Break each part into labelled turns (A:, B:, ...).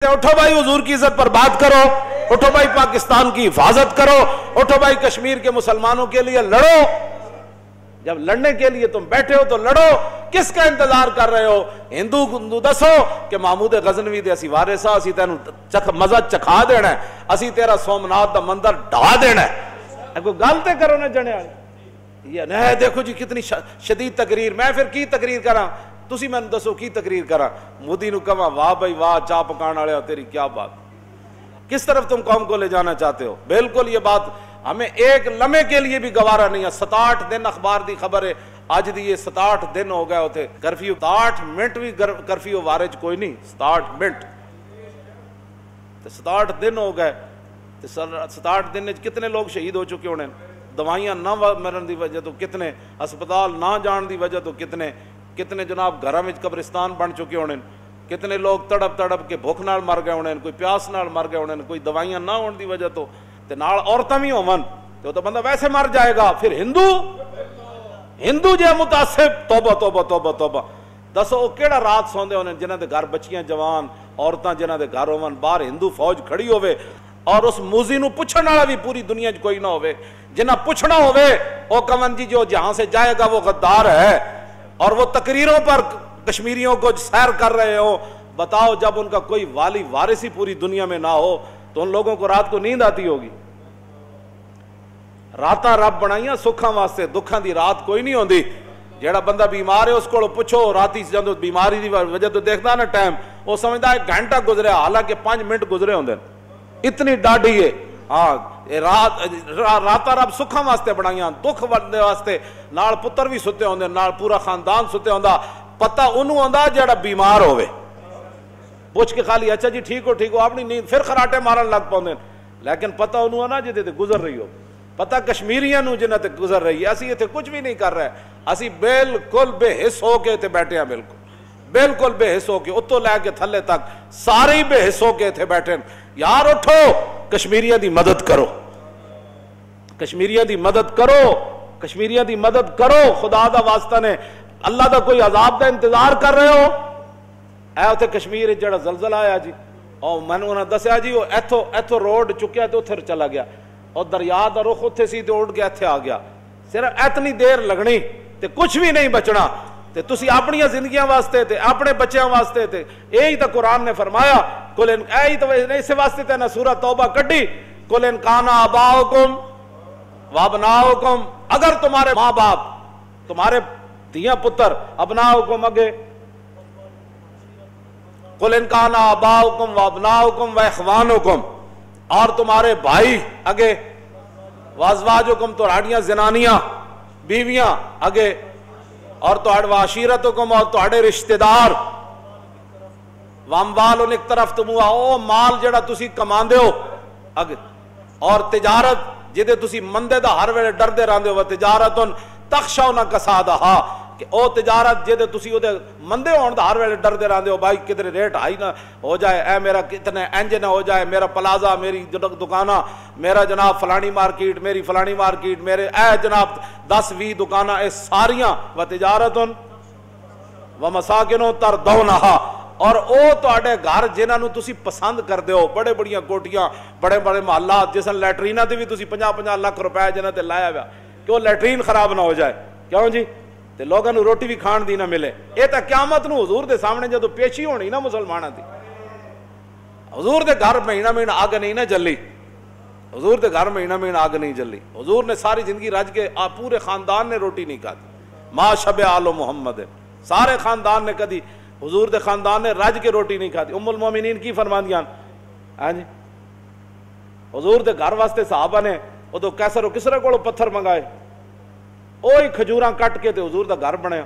A: اٹھو بھائی حضور کی عزت پر بات کرو، اٹھو بھائی پاکستان کی حفاظت کرو، اٹھو بھائی کشمیر کے مسلمانوں کے لیے لڑو۔ جب لڑنے کے لیے تم بیٹھے ہو تو لڑو، کس کا انتظار کر رہے ہو؟ ہندو دسو کہ محمود غزنوی دے اسی وارثا، اسی تینوں مزہ چکھا دینا ہے، اسی تیرا سومناتھ دا مندر ڈھا دینا ہے۔ کوئی گالتے کرو نہ جنے والے یہ نہیں دیکھو جی کتنی شدید تقریر، میں پھر کی تقریر کراں؟ تسی میں دسو کی تقریر کرا؟ مودی نو کہاں واہ بھائی واہ چاہ پکان والے ہو، تیری کیا بات، کس طرف تم قوم کو لے جانا چاہتے ہو؟ بالکل یہ بات ہمیں ایک لمحے کے لیے بھی گوارا نہیں ہے۔ 67 دن اخبار دی خبر ہے آج دی، یہ 67 دن ہو گئے ہوتے کرفیو، 67 منٹ بھی کرفیو وارج کوئی نہیں، 67 منٹ 67 دن ہو گئے۔ 67 دن کتنے لوگ شہید ہو چکے ہونے، دوائیاں نہ مرن دی وجہ تو کتنے، ہسپتال نہ جان دی وجہ تو کتنے جناب گھراں وچ قبرستان بن چکے ہونے، کتنے لوگ تڑپ تڑپ کے بھوک نال مر گئے ہونے، کوئی پیاس نال مر گئے ہونے، کوئی دوائیاں نہ ہون دی وجہ تو تے نال عورتاں بھی ہون تو بندہ ویسے مر جائے گا۔ پھر ہندو جے متعصب، توبہ توبہ توبہ توبہ۔ دسو کیڑا رات سوندے ہونے جنہاں دے گھر بچیاں جوان عورتاں جنہاں دے گھر ہون، باہر ہندو فوج کھڑی ہوے اور اس موزی نو پوچھن والا بھی پوری دنیا وچ کوئی نہ ہوے، جنہاں پوچھنا ہوے او کون جی جو جہاں سے جائے گا وہ غدار ہے، اور وہ تقریروں پر کشمیریوں کو سیر کر رہے ہو۔ بتاؤ جب ان کا کوئی والی وارث ہی پوری دنیا میں نہ ہو تو ان لوگوں کو رات کو نیند آتی ہوگی؟ راتاں رب بنائیاں سکھاں واسطے، دکھاں دی رات کوئی نہیں ہوندی۔ جیڑا بندہ بیمار ہے اس کو پوچھو راتی جدوں بیماری دی وجہ تو دیکھدا نا ٹائم، وہ سمجھدا ہے گھنٹہ گزریا حالانکہ 5 منٹ گزرے ہوندے، اتنی ڈاڈی ہے۔ ہاں راتاں رب سکھاں واسطے بنائیاں، دکھ واسطے، نال پتر بھی ستے ہوندے، نال پورا خاندان ستے ہوندا۔ پتہ انہوں ہوندا جیڑا بیمار ہوئے، پوچھ کے خالی اچھا جی ٹھیک ہو اپنی نیند پھر خراٹے مارن لگ پاؤندے، لیکن پتہ انہوں نا جدے تے گزر رہی ہو، پتہ کشمیریاں نو جنہاں تے گزر رہی ہے۔ اسی اتنے کچھ بھی نہیں کر رہے، اسی بالکل بے حس ہو کے تے بیٹھے ہیں، بالکل بے حس ہو کے، اتوں لے کے تھلے تک سارے ہی بے حس ہو کے تھے بیٹھے۔ یار اٹھو، کشمیریاں دی مدد کرو، کشمیریاں دی مدد کرو، کشمیریاں دی مدد کرو، خدا دا واسطہ نے، اللہ دا کوئی عذاب دا انتظار کر رہے ہو؟ اے اتنے کشمیر جڑا زلزلہ آیا جی، اور میں نے دسیا جی وہ ایتھو روڈ چکیا تو اتھر چلا گیا، اور دریا دا رخ اتھے سی تو اڑ کے ایتھے آ گیا، صرف اتنی دیر لگنی تے کچھ بھی نہیں بچنا، تے تسی اپنی زندگیاں واسطے تے اپنے بچیاں واسطے تے یہی تو قرآن نے فرمایا، کل یہی تو اس واسطے تے نہ سورہ توبہ کڈی، کل ان کان آباؤکم وابناؤکم، اگر تمہارے ماں باپ، تمہارے دھیاں پتر، ابناؤکم اگے، قل ان کان آباؤکم وابناؤکم واخوانکم، اور تمہارے بھائی اگے، وازواجکم تہاڈیاں زنانیاں بیویاں اگے، اور تہاڈے وعشیرتکم اور تہاڈے رشتہ دار، واموال ایک طرف تمہا او مال جڑا تسی کماندے ہو اگے، اور تجارت جدے تسی مندے دا ہر ویلے ڈردے رہندے ہو، تجارتن تخشون کسادہا، کہ او تجارت جدے تسی او دے مندے ہون دا ہر ویلے ڈردے رہندے ہو بھائی کدھر ریٹ ہائی نہ ہو جائے، اے میرا کتنے انج نہ ہو جائے، میرا پلازا، میری دکانہ، میرا جناب فلانی مارکیٹ، میری فلانی مارکیٹ، میرے اے جناب 10-20 دکانہ، اے ساریاں و تجارتن و مساکنوں تردونہا، اور او تہاڈے گھر جنہاں نو تسی پسند کردے ہو، بڑے بڑیاں کوٹیاں، بڑے بڑے محلات، جس لیٹریناں تے بھی تسی 50-50 لاکھ روپے جنہاں تے لایا ہوا کہ وہ لیٹرین خراب نہ ہو جائے، کیوں جی؟ تے لوگاں نو روٹی بھی کھان دی نہ ملے۔ اے تا قیامت نو حضور دے سامنے جدو پیشی ہونی نا مسلماناں دی، حضور دے گھر مہینہ آگ نہیں نہ جلی، حضور دے گھر مہینہ آگ نہیں جلی، حضور نے ساری زندگی رج کے پورے خاندان نے روٹی نہیں کھاتی، ما شبع آل محمد، سارے خاندان نے کدی حضور دے خاندان نے رج کے روٹی نہیں کھاتی۔ ام المومنین کی فرماندیاں ہاں جی، حضور دے گھر واسطے صحابہ نے ادو کیسر و کسرا کو پتھر منگائے، اوہی کھجوراں کٹ کے تے حضور دا گھر بنیا،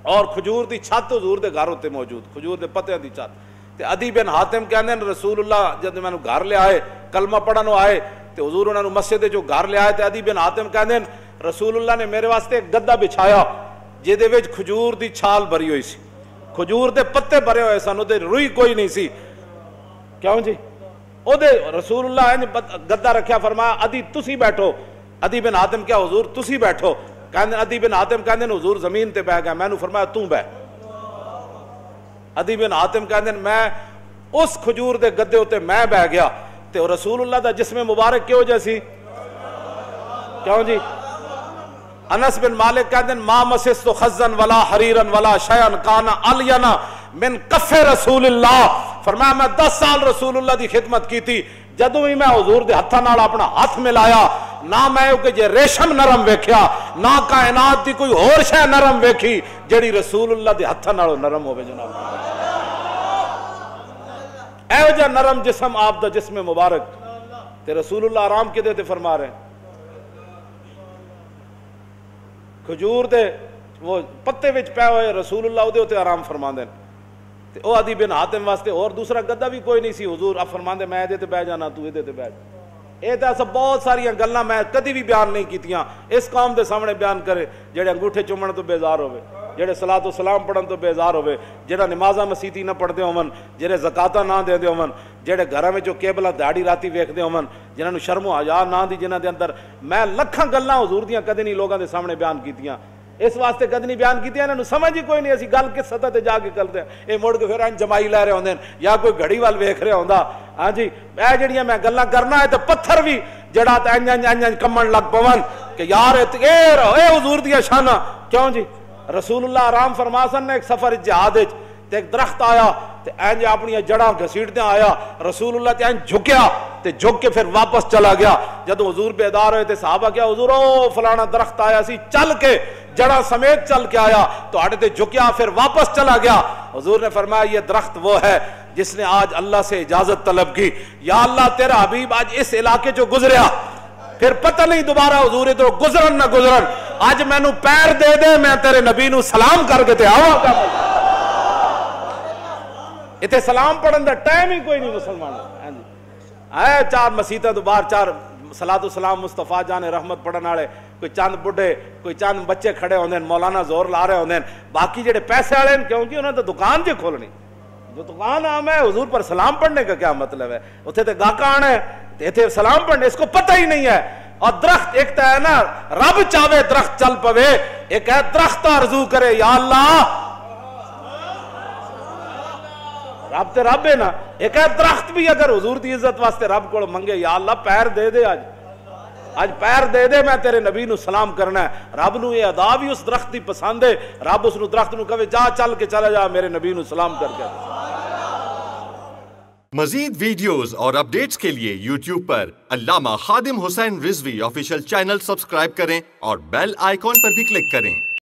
A: اور کھجور دی چھت حضور دے گھر ہوتے موجود، کھجور دے پتیاں دی چھت۔ تے عدی بن حاتم کہندے رسول اللہ جب میں گھر لے آئے، کلمہ پڑھنوں آئے تے حضور انہاں نو مسجد جو گھر لے آئے تے عدی بن حاتم کہندے رسول اللہ نے میرے واسطے ایک گدا بچھایا جہدے وچ کھجور دی چھال بھری ہوئی سی، کھجور دے پتے بھرے ہوئے سن، اودے روئی کوئی نہیں سی، کیوں جی؟ اودے رسول اللہ نے گدا رکھیا، فرمایا عدی تسی بیٹھو، عدی بن حاتم کیا حضور تسی بیٹھو، کہندے عدی بن حاتم کہندے حضور زمین تے بیٹھ گیا، میں نے فرمایا تو بیٹھ، عدی بن حاتم کہندے میں اس کھجور دے گدے ہوتے میں بہ گیا تے رسول اللہ دا جسم مبارک کیوں جیسی کیوں جی انس بن مالک کہتے ہیں ما مسست خزن ولا حریرن ولا شیئن کان الینا من کف رسول اللہ، فرمایا میں 10 سال رسول اللہ دی خدمت کی تھی، جدوں ہی میں حضور دے ہتھاں نال اپنا ہاتھ ملایا نہ میں کہ جے ریشم نرم ویکھیا نہ کائنات دی کوئی ہور شے نرم ویکھی جڑی رسول اللہ دے ہتھاں نالوں نرم ہوے جناب۔ ایو جا نرم جسم آپ دا جسم مبارک تے رسول اللہ آرام کدے تے فرما رہے ہیں، کھجور دے وہ پتے وچ پے ہوئے رسول اللہ دے تے آرام فرماندے تے او عدی بن حاتم واسطے اور دوسرا گدا بھی کوئی نہیں سی، حضور آپ فرماندے میں دے تے بہ جانا تو دے تے بیٹھ۔ اے تے سب بہت ساری گلاں میں کدی بھی بیان نہیں کیتیاں، اس قوم دے سامنے بیان کرے جڑے انگوٹھے چومن تو بیزار ہوئے، جڑے صلاۃ و سلام پڑھن تو بیزار ہوئے، جڑا نمازاں مسیتی نہ پڑھتے ہون، جڑے زکاتاں نہ دیندے ہون، جڑے گھراں وچ کیبلا داڑھی راتی ویکھدے ہون، جنہاں نوں شرم و حیا نہ دی، جنہاں دے اندر میں لکھاں گلاں حضور دیاں کدی نہیں لوگاں دے سامنے بیان کیتیاں، اس واسطے کدی نہیں بیان کیتیاں، انہاں نوں سمجھ ہی کوئی نہیں اسی گل کس سطح تے جا کے کرتے ہیں، اے مڑ کے پھر ان جمائی لے رہے ہوندے یا کوئی گھڑی وال ویکھ رہا ہوندا، ہاں جی اے جڑیاں میں گلاں کرنا ہے تے پتھر بھی جڑا تے انج کمن لگ پون کہ یار اے حضور دیاں شاناں کیوں جی۔ رسول اللہ آرام فرما سن ایک سفر جہاد وچ تے ایک درخت آیا تے انج اپنی جڑاں گھسیٹدیاں آیا، رسول اللہ تے انج جھکیا تے جھک کے پھر واپس چلا گیا، جدوں حضور بیدار ہوئے تے صحابہ کیا حضور او فلانا درخت آیا سی چل کے جڑاں سمیت چل کے آیا تو ہٹے تے جھکیا پھر واپس چلا گیا، حضور نے فرمایا یہ درخت وہ ہے جس نے آج اللہ سے اجازت طلب کی، یا اللہ تیرا حبیب آج اس علاقے چو گزریا، پھر پتہ نہیں دوبارہ حضور ادھر گزرن نہ گزرن، آج میں نو پیر دے دے میں تیرے نبی نو سلام کر کے تے آواں کا اتنے سلام پڑھن دا ٹائم ہی کوئی نہیں مسلمان اے چار مسیتاں تو باہر چار صلاۃ و سلام مصطفیٰ جان رحمت پڑھن والے کوئی چند بڈھے کوئی چند بچے کھڑے ہوندے مولانا زور لا رہے ہوندے، باقی جڑے پیسے والے کیونکہ انہوں نے دکان جے کھولنی، جو دکان عام ہے حضور پر سلام پڑھنے کا کیا مطلب ہے، اتنے تے گاہک آنا ہے تے سلام پڑھنے اس کو پتہ ہی نہیں ہے۔ اور درخت ایک تو ہے نا رب چاہے درخت چل پوے، ایک ہے درخت آرزو کرے یا اللہ رب تے رب ہے نا، ایک ہے درخت بھی اگر حضور دی عزت واسطے رب کو منگے یا اللہ پیر دے دے آج پیر دے دے میں تیرے نبی نو سلام کرنا ہے، رب نو یہ ادا بھی اس درخت دی پسند ہے، رب اس نو درخت نو کہے جا چل کے چلا جا میرے نبی نو سلام کر کے۔
B: مزید ویڈیوز اور اپڈیٹس کے لیے یوٹیوب پر علامہ Khadim Hussain Rizvi official channel subscribe کریں اور بیل آئیکن پر بھی کلک کریں۔